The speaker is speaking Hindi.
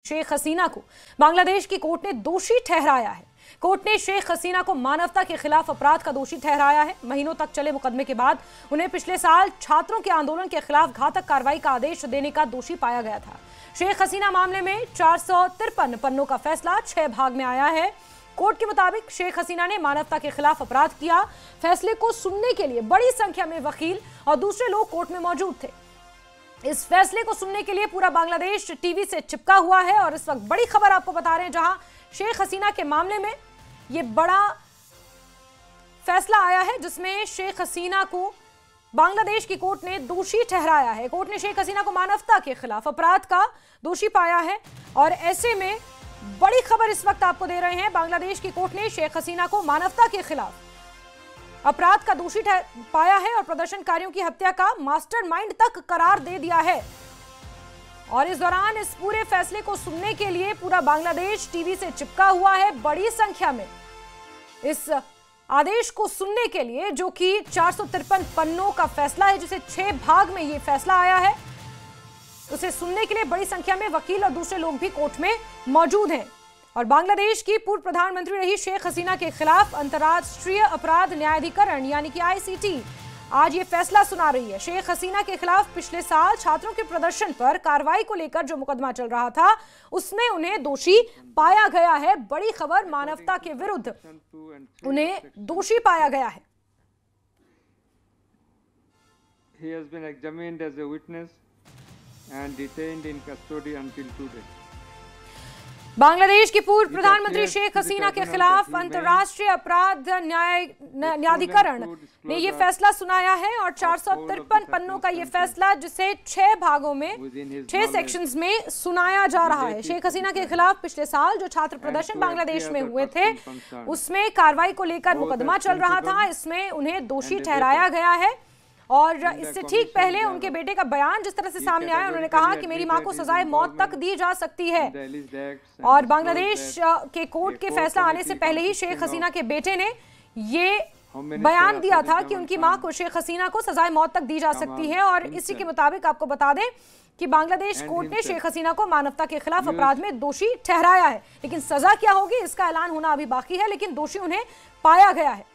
शेख हसीना को बांग्लादेश की कोर्ट ने दोषी ठहराया है। कोर्ट ने शेख हसीना को मानवता के खिलाफ अपराध का दोषी ठहराया है। महीनों तक चले मुकदमे के बाद उन्हें पिछले साल छात्रों के आंदोलन के खिलाफ घातक कार्रवाई का आदेश देने का दोषी पाया गया था। शेख हसीना मामले में 453 पन्नों का फैसला 6 भाग में आया है। कोर्ट के मुताबिक शेख हसीना ने मानवता के खिलाफ अपराध किया। फैसले को सुनने के लिए बड़ी संख्या में वकील और दूसरे लोग कोर्ट में मौजूद थे। इस फैसले को सुनने के लिए पूरा बांग्लादेश टीवी से चिपका हुआ है और इस वक्त बड़ी खबर आपको बता रहे हैं, जहां शेख हसीना के मामले में यह बड़ा फैसला आया है जिसमें शेख हसीना को बांग्लादेश की कोर्ट ने दोषी ठहराया है। कोर्ट ने शेख हसीना को मानवता के खिलाफ अपराध का दोषी पाया है और ऐसे में बड़ी खबर इस वक्त आपको दे रहे हैं, बांग्लादेश की कोर्ट ने शेख हसीना को मानवता के खिलाफ अपराध का दोषी पाया है और प्रदर्शनकारियों की हत्या का मास्टरमाइंड तक करार दे दिया है। और इस दौरान इस पूरे फैसले को सुनने के लिए पूरा बांग्लादेश टीवी से चिपका हुआ है। बड़ी संख्या में इस आदेश को सुनने के लिए, जो कि 453 पन्नों का फैसला है जिसे 6 भाग में यह फैसला आया है, उसे सुनने के लिए बड़ी संख्या में वकील और दूसरे लोग भी कोर्ट में मौजूद हैं। और बांग्लादेश की पूर्व प्रधानमंत्री रही शेख हसीना के खिलाफ अंतर्राष्ट्रीय अपराध न्यायाधिकरण यानी कि ICT आज ये फैसला सुना रही है। शेख हसीना के खिलाफ पिछले साल छात्रों के प्रदर्शन पर कार्रवाई को लेकर जो मुकदमा चल रहा था उसमें उन्हें दोषी पाया गया है। बड़ी खबर, मानवता के विरुद्ध उन्हें दोषी पाया गया है। He has been examined as a witness and detained in custody until today. Bangladesh की पूर्व प्रधानमंत्री शेख हसीना के खिलाफ अंतर्राष्ट्रीय अपराध न्यायाधिकरण ने यह फैसला सुनाया है और 453 पन्नों का यह फैसला, जिसे 6 भागों में 6 सेक्शंस में सुनाया जा रहा है। शेख हसीना के खिलाफ पिछले साल जो छात्र प्रदर्शन बांग्लादेश में हुए थे उसमें कार्रवाई को लेकर मुकदमा चल रहा था। इसमें उन्हें दोषी ठहराया गया है और इससे ठीक पहले उनके बेटे का बयान जिस तरह से सामने आया, उन्होंने कहा कि मेरी मां को सजाए मौत तक दी जा सकती है। और बांग्लादेश के कोर्ट के फैसला आने से पहले ही शेख हसीना के बेटे ने ये बयान दिया था कि उनकी मां को, शेख हसीना को, सजाए मौत तक दी जा सकती है। और इसी के मुताबिक आपको बता दें कि बांग्लादेश कोर्ट ने शेख हसीना को मानवता के खिलाफ अपराध में दोषी ठहराया है। लेकिन सजा क्या होगी इसका ऐलान होना अभी बाकी है, लेकिन दोषी उन्हें पाया गया है।